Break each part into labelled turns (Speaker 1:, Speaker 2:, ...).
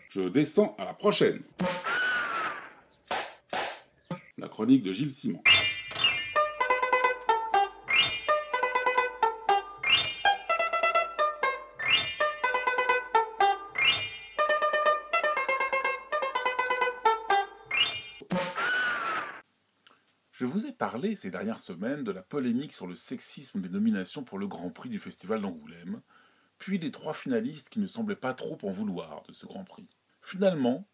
Speaker 1: Je descends à la prochaine. La chronique de Gilles Simon. Je vous ai parlé ces dernières semaines de la polémique sur le sexisme des nominations pour le Grand Prix du Festival d'Angoulême, puis des 3 finalistes qui ne semblaient pas trop en vouloir de ce Grand Prix. Finalement,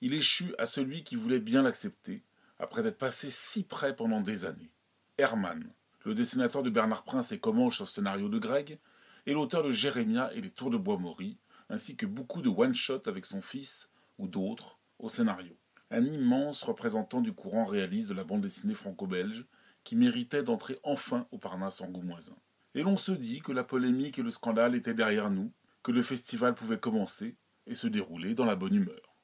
Speaker 1: il échut à celui qui voulait bien l'accepter, après être passé si près pendant des années. Herman, le dessinateur de Bernard Prince et Comanche sur le scénario de Greg, et l'auteur de Jérémia et les Tours de Bois-Maury, ainsi que beaucoup de one-shot avec son fils ou d'autres au scénario. Un immense représentant du courant réaliste de la bande dessinée franco-belge qui méritait d'entrer enfin au Parnasse angoumoisin. Et l'on se dit que la polémique et le scandale étaient derrière nous, que le festival pouvait commencer et se dérouler dans la bonne humeur.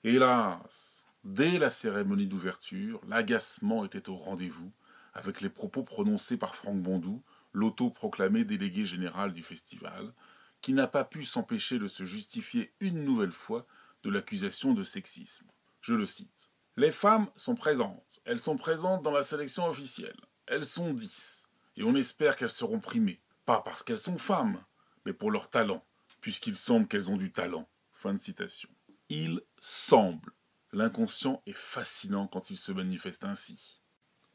Speaker 1: Hélas, dès la cérémonie d'ouverture, l'agacement était au rendez-vous avec les propos prononcés par Franck Bondou, l'auto-proclamé délégué général du festival, qui n'a pas pu s'empêcher de se justifier une nouvelle fois de l'accusation de sexisme. Je le cite. « Les femmes sont présentes. Elles sont présentes dans la sélection officielle. Elles sont 10. Et on espère qu'elles seront primées. Pas parce qu'elles sont femmes, mais pour leur talent, puisqu'il semble qu'elles ont du talent. » Fin de citation. Il semble. L'inconscient est fascinant quand il se manifeste ainsi.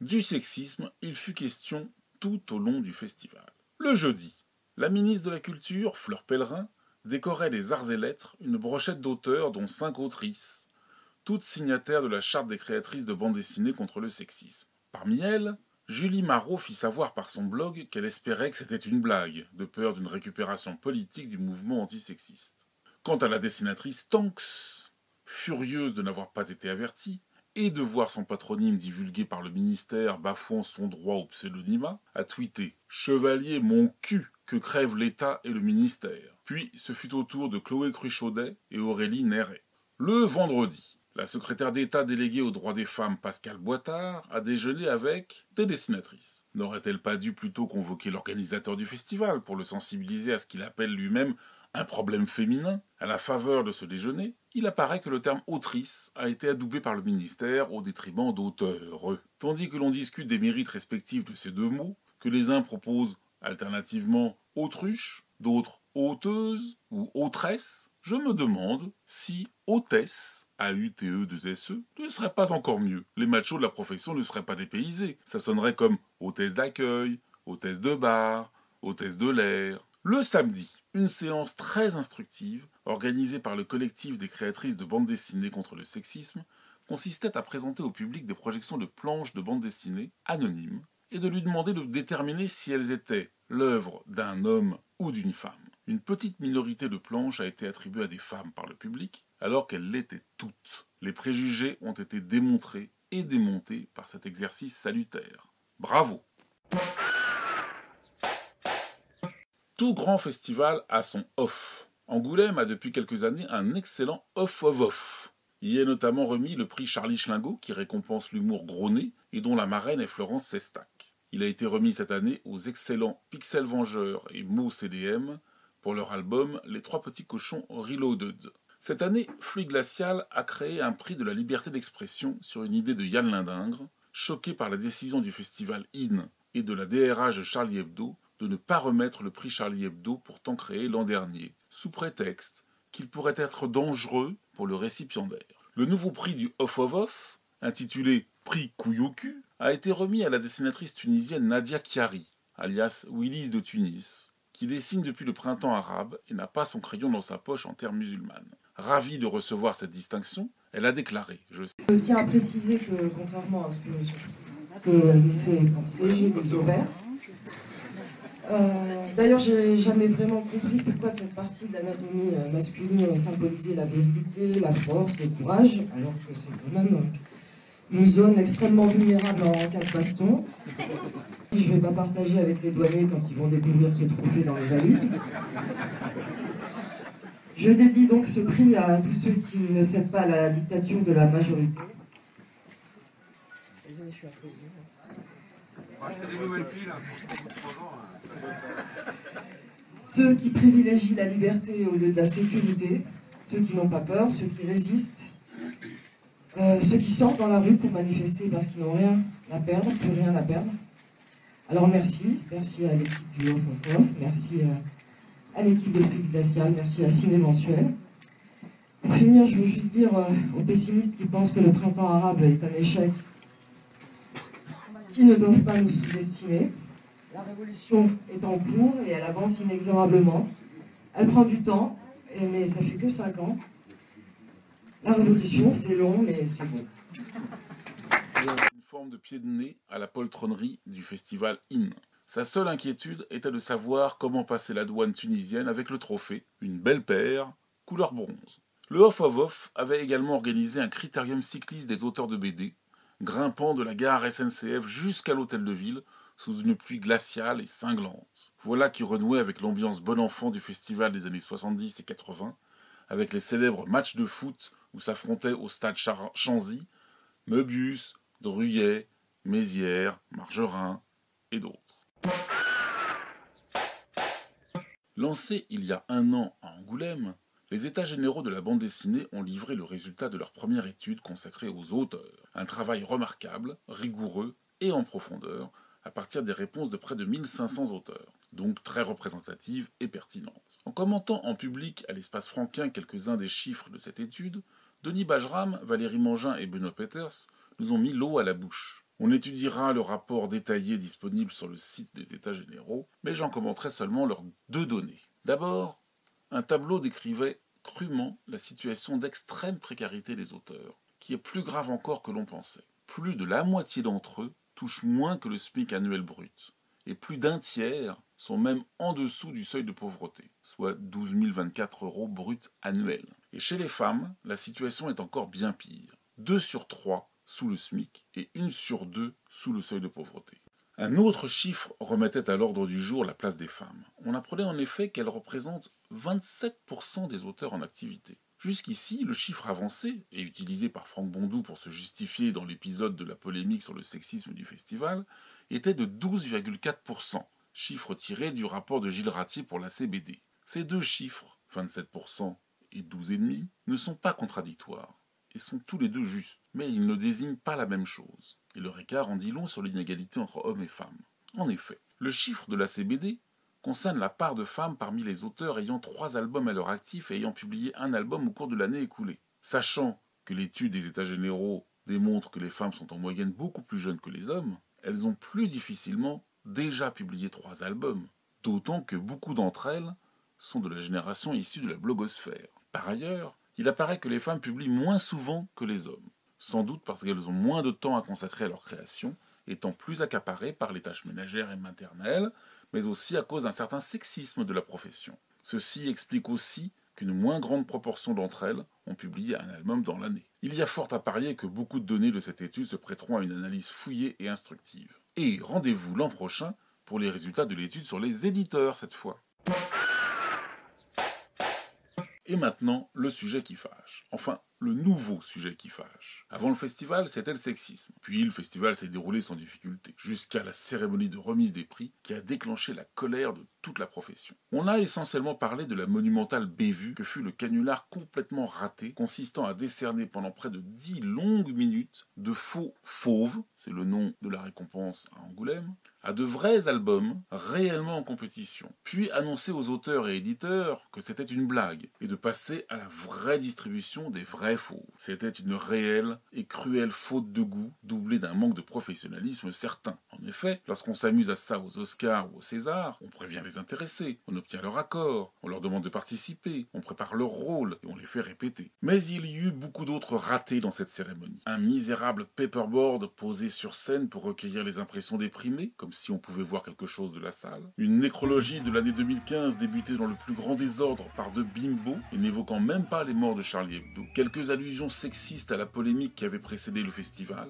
Speaker 1: Du sexisme, il fut question tout au long du festival. Le jeudi, la ministre de la Culture, Fleur Pellerin, décorait des arts et lettres une brochette d'auteurs dont 5 autrices, toutes signataires de la charte des créatrices de bande dessinée contre le sexisme. Parmi elles, Julie Marot fit savoir par son blog qu'elle espérait que c'était une blague, de peur d'une récupération politique du mouvement antisexiste. Quant à la dessinatrice Tanks, furieuse de n'avoir pas été avertie, et de voir son patronyme divulgué par le ministère bafouant son droit au pseudonymat, a tweeté « Chevalier mon cul que crèvent l'État et le ministère ». Puis ce fut au tour de Chloé Cruchaudet et Aurélie Néret. Le vendredi, la secrétaire d'État déléguée aux droits des femmes Pascale Boitard a déjeuné avec des dessinatrices. N'aurait-elle pas dû plutôt convoquer l'organisateur du festival pour le sensibiliser à ce qu'il appelle lui-même un problème féminin? À la faveur de ce déjeuner, il apparaît que le terme autrice a été adoubé par le ministère au détriment d'auteur. Tandis que l'on discute des mérites respectifs de ces deux mots, que les uns proposent alternativement autruche, d'autres auteuse ou autresse, je me demande si hôtesse, A-U-T-E-2-S-E, ne serait pas encore mieux. Les machos de la profession ne seraient pas dépaysés. Ça sonnerait comme hôtesse d'accueil, hôtesse de bar, hôtesse de l'air. Le samedi, une séance très instructive, organisée par le collectif des créatrices de bande dessinée contre le sexisme, consistait à présenter au public des projections de planches de bande dessinée anonymes et de lui demander de déterminer si elles étaient l'œuvre d'un homme ou d'une femme. Une petite minorité de planches a été attribuée à des femmes par le public, alors qu'elles l'étaient toutes. Les préjugés ont été démontrés et démontés par cet exercice salutaire. Bravo! Tout grand festival a son off. Angoulême a depuis quelques années un excellent off of off. Il y est notamment remis le prix Charlie Schlingot qui récompense l'humour gros nez et dont la marraine est Florence Sestac. Il a été remis cette année aux excellents Pixel Vengeurs et Mo CDM pour leur album Les Trois Petits Cochons Reloaded. Cette année, Fluide Glacial a créé un prix de la liberté d'expression sur une idée de Yann Lindingre, choqué par la décision du festival IN et de la DRH de Charlie Hebdo de ne pas remettre le prix Charlie Hebdo pourtant créé l'an dernier, sous prétexte qu'il pourrait être dangereux pour le récipiendaire. Le nouveau prix du Off of Off, intitulé Prix Couille au cul, a été remis à la dessinatrice tunisienne Nadia Chiari, alias Willis de Tunis, qui dessine depuis le printemps arabe et n'a pas son crayon dans sa poche en terre musulmane. Ravie de recevoir cette distinction, elle a déclaré, je
Speaker 2: tiens à préciser que, contrairement à ce que laisser penser, j'ai des ovaires. D'ailleurs, j'ai jamais vraiment compris pourquoi cette partie de l'anatomie masculine symbolisait la virilité, la force, le courage, alors que c'est quand même une zone extrêmement vulnérable en cas de baston. Je ne vais pas partager avec les douaniers quand ils vont découvrir ce trophée dans les valises. Je dédie donc ce prix à tous ceux qui ne cèdent pas à la dictature de la majorité. Désolé, je suis applaudi. ceux qui privilégient la liberté au lieu de la sécurité, ceux qui n'ont pas peur, ceux qui résistent, ceux qui sortent dans la rue pour manifester parce qu'ils n'ont rien à perdre, plus rien à perdre. Alors merci à l'équipe du Off, merci à l'équipe de Pluie Glaciale, merci à Ciné Mensuel. Pour finir, je veux juste dire aux pessimistes qui pensent que le printemps arabe est un échec, qu'ils ne doivent pas nous sous-estimer. La révolution est en cours et elle avance inexorablement. Elle prend du temps, mais ça fait que 5 ans. La révolution, c'est long, mais c'est bon.
Speaker 1: Une forme de pied de nez à la poltronnerie du festival In. Sa seule inquiétude était de savoir comment passer la douane tunisienne avec le trophée, une belle paire, couleur bronze. Le Off of Off avait également organisé un critérium cycliste des auteurs de BD, grimpant de la gare SNCF jusqu'à l'hôtel de ville, sous une pluie glaciale et cinglante. Voilà qui renouait avec l'ambiance bon enfant du festival des années 70 et 80, avec les célèbres matchs de foot où s'affrontaient au stade Chanzy, Möbius, Druyet, Mézières, Margerin et d'autres. Lancés il y a 1 an à Angoulême, les États généraux de la bande dessinée ont livré le résultat de leur première étude consacrée aux auteurs. Un travail remarquable, rigoureux et en profondeur, à partir des réponses de près de 1500 auteurs, donc très représentatives et pertinentes. En commentant en public à l'espace franquin quelques-uns des chiffres de cette étude, Denis Bajram, Valérie Mangin et Benoît Peters nous ont mis l'eau à la bouche. On étudiera le rapport détaillé disponible sur le site des États généraux, mais j'en commenterai seulement leurs 2 données. D'abord, un tableau décrivait crûment la situation d'extrême précarité des auteurs, qui est plus grave encore que l'on pensait. Plus de la moitié d'entre eux touchent moins que le SMIC annuel brut, et plus d'1 tiers sont même en dessous du seuil de pauvreté, soit 12 024 € brut annuels. Et chez les femmes, la situation est encore bien pire. 2 sur 3 sous le SMIC et 1 sur 2 sous le seuil de pauvreté. Un autre chiffre remettait à l'ordre du jour la place des femmes. On apprenait en effet qu'elles représentent 27% des auteurs en activité. Jusqu'ici, le chiffre avancé, et utilisé par Franck Bondou pour se justifier dans l'épisode de la polémique sur le sexisme du festival, était de 12,4%, chiffre tiré du rapport de Gilles Ratier pour la CBD. Ces 2 chiffres, 27% et 12,5%, ne sont pas contradictoires, et sont tous les 2 justes, mais ils ne désignent pas la même chose. Et leur écart en dit long sur l'inégalité entre hommes et femmes. En effet, le chiffre de la CBD concerne la part de femmes parmi les auteurs ayant 3 albums à leur actif et ayant publié 1 album au cours de l'année écoulée. Sachant que l'étude des États généraux démontre que les femmes sont en moyenne beaucoup plus jeunes que les hommes, elles ont plus difficilement déjà publié 3 albums, d'autant que beaucoup d'entre elles sont de la génération issue de la blogosphère. Par ailleurs, il apparaît que les femmes publient moins souvent que les hommes, sans doute parce qu'elles ont moins de temps à consacrer à leur création, étant plus accaparées par les tâches ménagères et maternelles, mais aussi à cause d'un certain sexisme de la profession. Ceci explique aussi qu'une moins grande proportion d'entre elles ont publié 1 album dans l'année. Il y a fort à parier que beaucoup de données de cette étude se prêteront à une analyse fouillée et instructive. Et rendez-vous l'an prochain pour les résultats de l'étude sur les éditeurs cette fois. Et maintenant, le sujet qui fâche. Enfin, le nouveau sujet qui fâche. Avant le festival, c'était le sexisme. Puis le festival s'est déroulé sans difficulté, jusqu'à la cérémonie de remise des prix qui a déclenché la colère de toute la profession. On a essentiellement parlé de la monumentale bévue que fut le canular complètement raté, consistant à décerner pendant près de 10 longues minutes de faux fauves, c'est le nom de la récompense à Angoulême, à de vrais albums réellement en compétition, puis annoncer aux auteurs et éditeurs que c'était une blague, et de passer à la vraie distribution des vrais faux. C'était une réelle et cruelle faute de goût, doublée d'un manque de professionnalisme certain. En effet, lorsqu'on s'amuse à ça aux Oscars ou aux Césars, on prévient les intéressés, on obtient leur accord, on leur demande de participer, on prépare leur rôle et on les fait répéter. Mais il y eut beaucoup d'autres ratés dans cette cérémonie. Un misérable paperboard posé sur scène pour recueillir les impressions des primés, comme si on pouvait voir quelque chose de la salle. Une nécrologie de l'année 2015 débutée dans le plus grand désordre par 2 bimbos et n'évoquant même pas les morts de Charlie Hebdo. Quelques allusions sexistes à la polémique qui avait précédé le festival.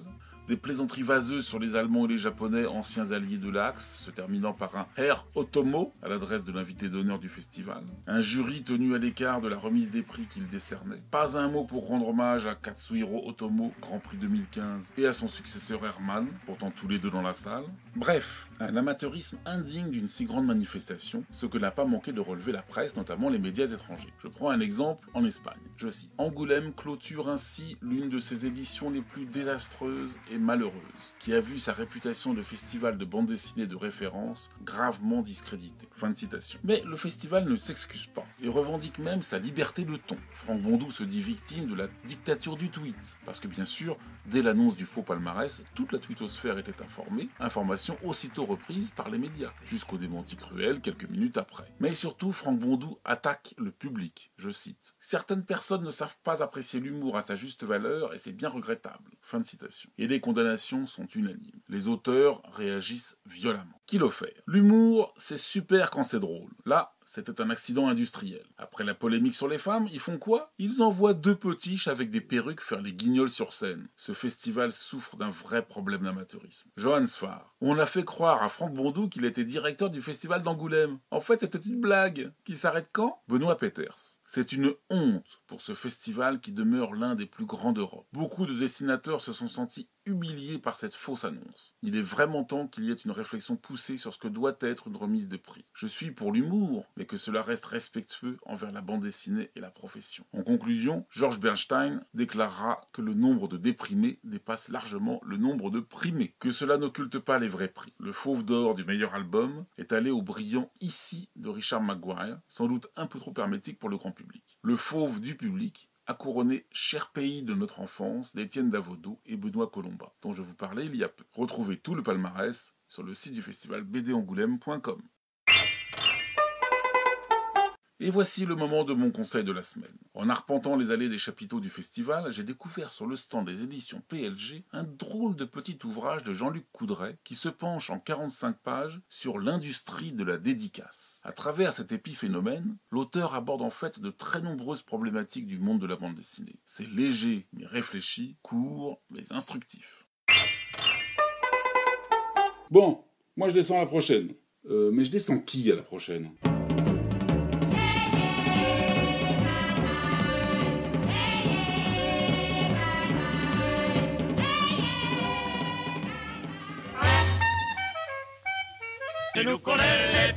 Speaker 1: des plaisanteries vaseuses sur les Allemands et les Japonais, anciens alliés de l'Axe, se terminant par un Herr Otomo à l'adresse de l'invité d'honneur du festival, un jury tenu à l'écart de la remise des prix qu'il décernait, pas un mot pour rendre hommage à Katsuhiro Otomo, Grand Prix 2015, et à son successeur Herman, pourtant tous les deux dans la salle. Bref, un amateurisme indigne d'une si grande manifestation, ce que n'a pas manqué de relever la presse, notamment les médias étrangers. Je prends un exemple en Espagne. Je cite: Angoulême clôture ainsi l'une de ses éditions les plus désastreuses et malheureuses, qui a vu sa réputation de festival de bande dessinée de référence gravement discréditée. Fin de citation. Mais le festival ne s'excuse pas et revendique même sa liberté de ton. Franck Bondou se dit victime de la dictature du tweet, parce que bien sûr, dès l'annonce du faux palmarès, toute la twittosphère était informée, information aussitôt reprise par les médias, jusqu'au démenti cruel quelques minutes après. Mais surtout, Franck Bondou attaque le public, je cite: certaines personnes ne savent pas apprécier l'humour à sa juste valeur et c'est bien regrettable. Fin de citation. Et les condamnations sont unanimes. Les auteurs réagissent violemment. Qui l'offert? L'humour, c'est super quand c'est drôle. Là, c'était un accident industriel. Après la polémique sur les femmes, ils font quoi? Ils envoient deux potiches avec des perruques faire les guignols sur scène. Ce festival souffre d'un vrai problème d'amateurisme. Johan Sfar. On a fait croire à Franck Bondou qu'il était directeur du festival d'Angoulême. En fait, c'était une blague. Qui s'arrête quand? Benoît Peters. C'est une honte pour ce festival qui demeure l'un des plus grands d'Europe. Beaucoup de dessinateurs se sont sentis humiliés par cette fausse annonce. Il est vraiment temps qu'il y ait une réflexion poussée sur ce que doit être une remise de prix. Je suis pour l'humour, mais que cela reste respectueux envers la bande dessinée et la profession. En conclusion, Georges Bernstein déclarera que le nombre de déprimés dépasse largement le nombre de primés, que cela n'occulte pas les vrais prix. Le Fauve d'or du meilleur album est allé au brillant Ici de Richard Maguire, sans doute un peu trop hermétique pour le grand public. Le Fauve du public a couronné Cher pays de notre enfance d'Étienne Davodo et Benoît Colomba, dont je vous parlais il y a peu. Retrouvez tout le palmarès sur le site du festival bdangoulême.com. Et voici le moment de mon conseil de la semaine. En arpentant les allées des chapiteaux du festival, j'ai découvert sur le stand des éditions PLG un drôle de petit ouvrage de Jean-Luc Coudray qui se penche en 45 pages sur l'industrie de la dédicace. À travers cet épiphénomène, l'auteur aborde en fait de très nombreuses problématiques du monde de la bande dessinée. C'est léger mais réfléchi, court mais instructif.
Speaker 3: Bon, moi je descends à la prochaine. Mais je descends qui à la prochaine ?
Speaker 4: El ukulele